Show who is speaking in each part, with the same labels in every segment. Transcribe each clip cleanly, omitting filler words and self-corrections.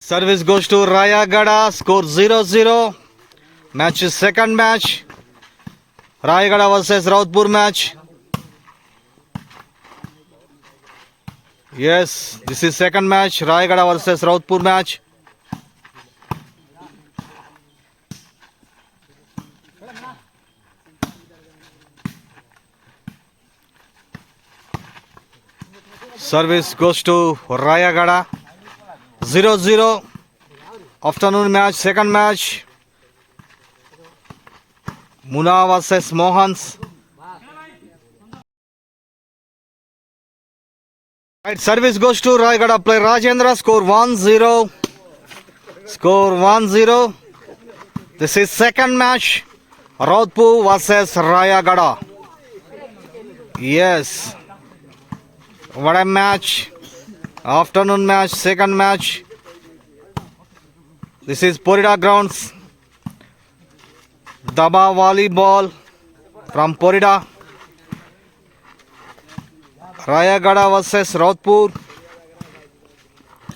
Speaker 1: Service goes to Rayagada. Score 0-0. Match is second match. Rayagada versus Rautpur match. Yes, this is second match. Rayagada versus Rautpur match. Service goes to Rayagada. 0-0. Afternoon match, second match. Muna versus Mohans. Right, service goes to Rayagada player Rajendra. Score 1-0. Score 1-0. This is second match. Rautpur versus Rayagada. Yes. What a match. Afternoon match, second match. This is Porida grounds. Daba volleyball from Porida. Rayagada versus Rautpur.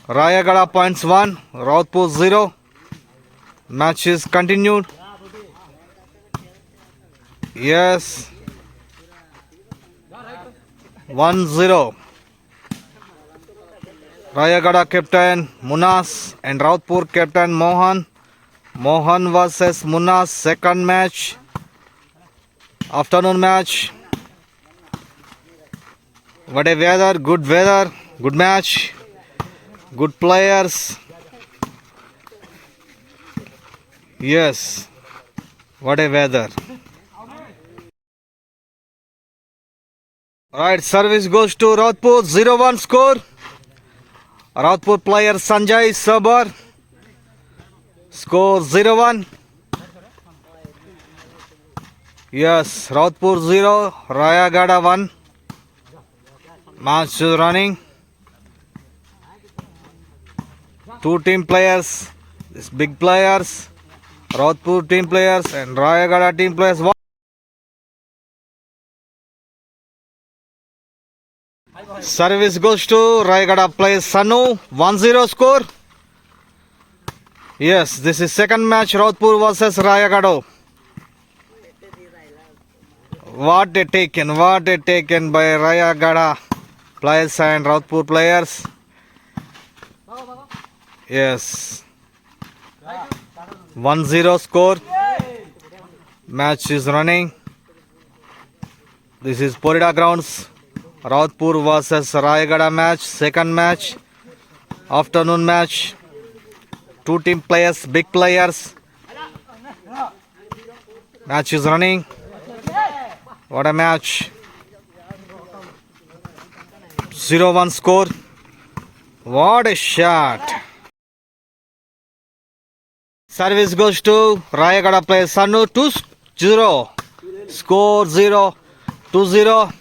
Speaker 1: Rayagada points 1, Rautpur 0. Match is continued. Yes. 1-0. Rayagada captain Munas and Rautpur captain Mohan. Mohan versus Munas, second match. Afternoon match. What a weather, good match, good players. Yes, what a weather. Right, service goes to Rautpur, 0-1 score. Rautpur player Sanjay Sabar. Score 0-1. Yes, Rautpur 0, Rayagada 1. Match is running. Two team players, these big players, Rautpur team players and Rayagada team players. Service goes to Rayagada plays Sanu, 1-0 score. Yes, this is second match, Rautpur versus Rayagada. What a taken by Rayagada players and Rautpur players. Yes. 1-0 score. Match is running. This is Porida grounds. Rautpur versus Rayagada match. Second match. Afternoon match. Two team players, big players. Match is running. What a match. 0-1 score. What a shot. Service goes to Rayagada player Sanu, 2-0. Score 0-2-0.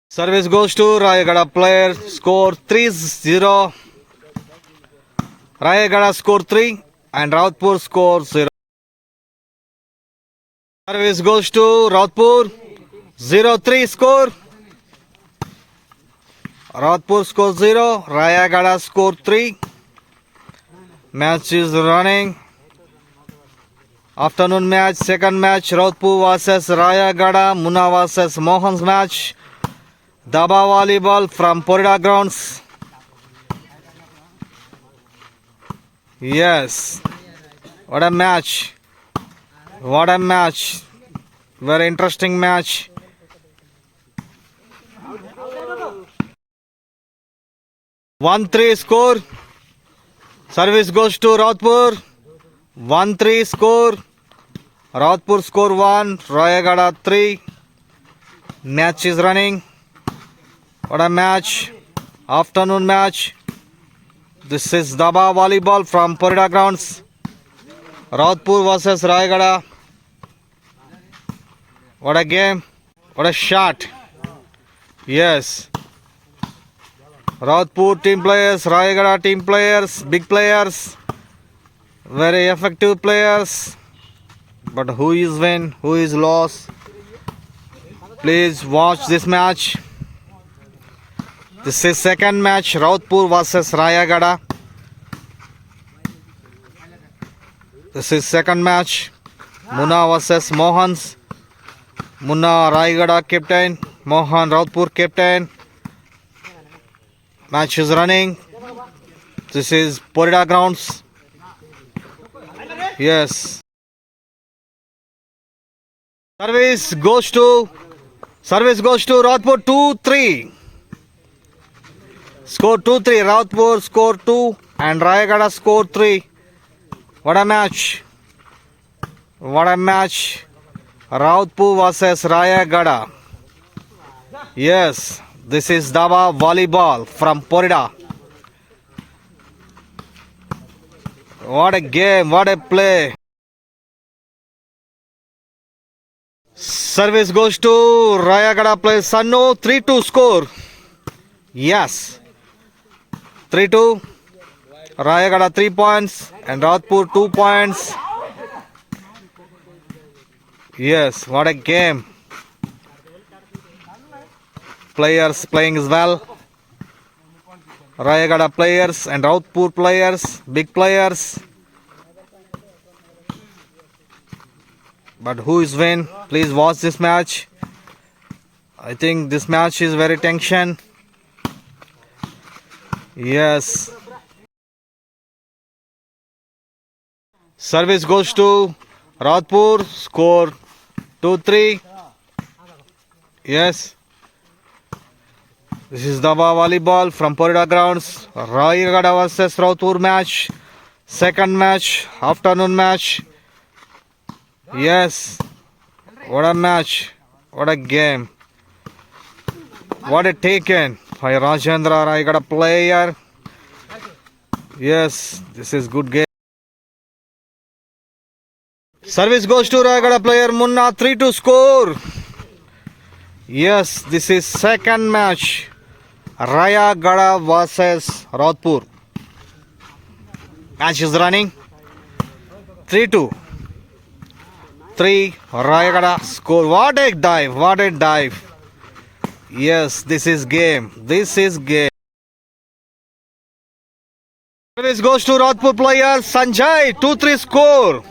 Speaker 1: Service goes to Rayagada player, score 3-0. Rayagada score 3 and Rautpur score 0. Service goes to Rautpur, 0-3 score. Rautpur score 0, Rayagada score 3. Match is running. Afternoon match, second match, Rautpur versus Rayagada, Muna versus Mohan's match. Daba volleyball from Porida grounds. Yes. What a match. Very interesting match. One-three score. Service goes to Rautpur. 1-3 score. Rautpur score 1, Rayagada 3. Match is running. What a match. Afternoon match. This is Daba volleyball from Porida grounds. Rautpur versus Rayagada. What a game. What a shot. Yes. Rautpur team players, Rayagada team players, big players. Very effective players. But who is win, who is lost? Please watch this match. This is second match, Rautpur versus Rayagada. This is second match, Munna versus Mohans. Munna Rayagada captain, Mohan Rautpur captain. Match is running. This is Porida grounds. Yes. Service goes to Rautpur 2-3. Score 2-3. Rautpur score 2 and Rayagada score 3. What a match. What a match. Rautpur versus Rayagada. Yes. This is Daba volleyball from Porida. What a game. What a play. Service goes to Rayagada plays Sannu. 3-2 score. Yes. 3-2. Rayagada 3 points and Rautpur 2 points. Yes, what a game. Players playing as well. Rayagada players and Rautpur players, big players. But who is win? Please watch this match. I think this match is very tension. Yes. Service goes to Rautpur. Score 2-3. Yes. This is Daba volleyball from Porida grounds. Rayagada versus Rautpur match. Second match, afternoon match. Yes. What a match. What a game. What a taken by Rajendra Rayagada player. Yes, this is good game. Service goes to Rayagada player Munna 3-2 score. Yes, this is second match. Rayagada versus Rautpur. Match is running. 3-2. 3 Rayagada score. What a dive. What a dive. Yes, this is game. This is game. Service goes to Rautpur player Sanjay. 2-3 score.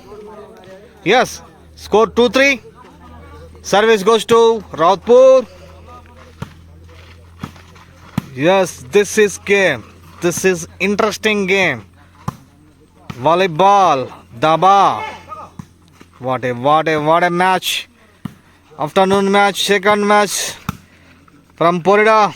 Speaker 1: Yes, score 2-3. Service goes to Rautpur. Yes, this is game. This is interesting game. Volleyball, Daba. What a match. Afternoon match, second match from Porida.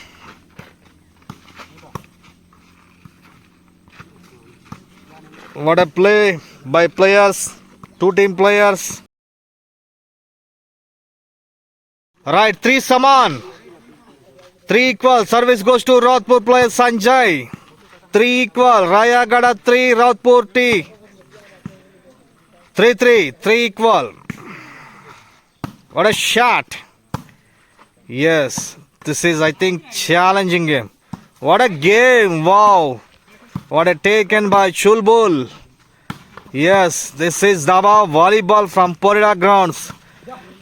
Speaker 1: What a play by players, two team players. Right, 3 saman. 3 equal. Service goes to Rautpur player Sanjay. 3 equal. Rayagada 3, Rautpur T. 3-3. 3 equal. What a shot. Yes, this is, I think, challenging game. What a game. Wow. What a taken by Chulbul. Yes, this is Daba volleyball from Porida grounds.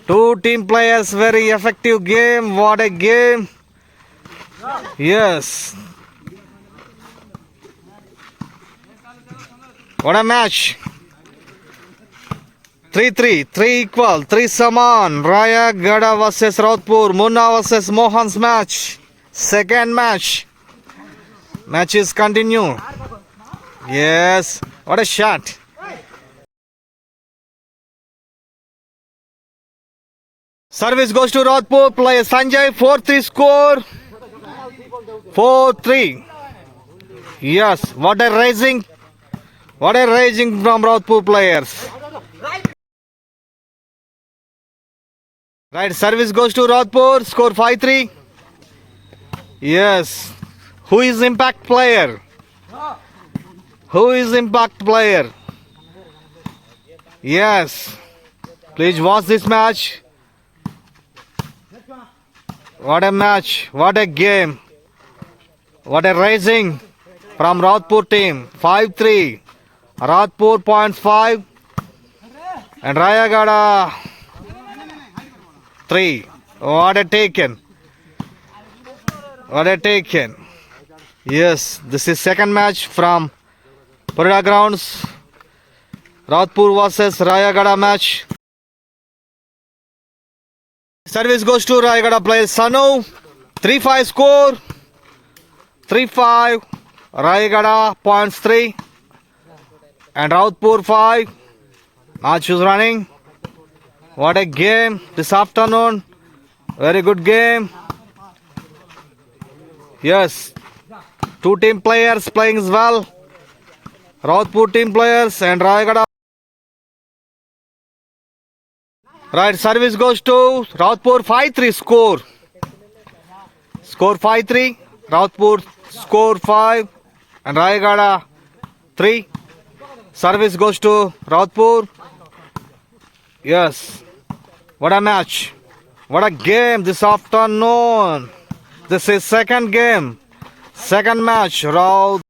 Speaker 1: Two team players, very effective game. What a game. Yes. What a match. 3-3. 3 equal. 3 saman. Rayagada versus Rautpur. Munna versus Mohan's match. Second match. Matches continue. Yes. What a shot. Service goes to Rautpur. Player Sanjay. 4-3 score. 4-3. Yes. What a raising. What a raising from Rautpur players. Right. Service goes to Rautpur. Score 5-3. Yes. Who is impact player? Who is impact player? Yes. Please watch this match. What a match. What a game. What a raising from Rautpur team. 5-3. Rautpur points 5. And Rayagada 3. What a taken. What a taken. Yes, this is second match from Parida grounds. Rautpur versus Rayagada match. Service goes to Rayagada player Sanu. 3-5 score. 3-5. Rayagada points 3. And Rautpur 5. Match is running. What a game this afternoon. Very good game. Yes. Two team players playing as well. Rautpur team players and Rayagada. Right, service goes to Rautpur 5-3 score. Score 5-3. Rautpur score 5 and Rayagada 3. Service goes to Rautpur. Yes. What a match. What a game this afternoon. This is second game. Second match. Service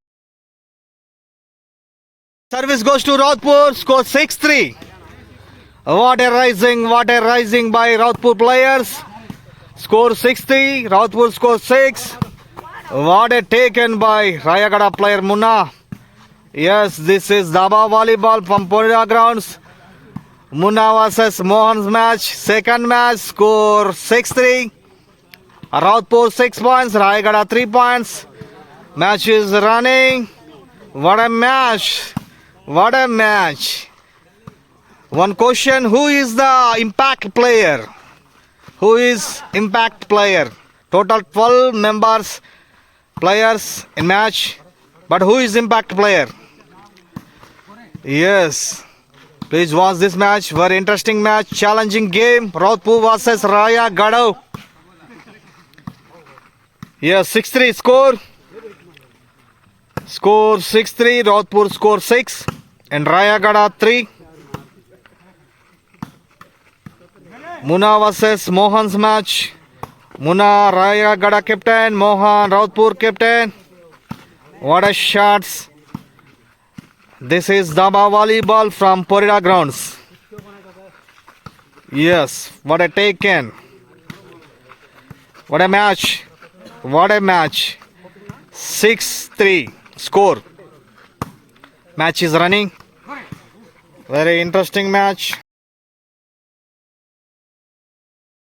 Speaker 1: goes to Rautpur. Score 6-3. What a rising by Rautpur players. Score 6-3. Rautpur score 6. What a taken by Rayagada player Munna. Yes, this is Daba volleyball from Parida grounds. Munna versus Mohan's match. Second match. Score 6-3. Rautpur 6 points. Rayagada 3 points. Match is running. What a match. What a match. One question, who is the impact player? Who is impact player? Total 12 members, players in match. But who is impact player? Yes. Please watch this match. Very interesting match. Challenging game. Rautpur versus Rayagada. Yes, 6-3 score. Score 6-3. Rautpur score 6. And Rayagada 3. Munna versus Mohan's match. Munna Rayagada captain, Mohan Rautpur captain. What a shots. This is Daba volleyball from Parida grounds. Yes, what a taken. What a match. What a match. 6-3 score. Match is running. Very interesting match.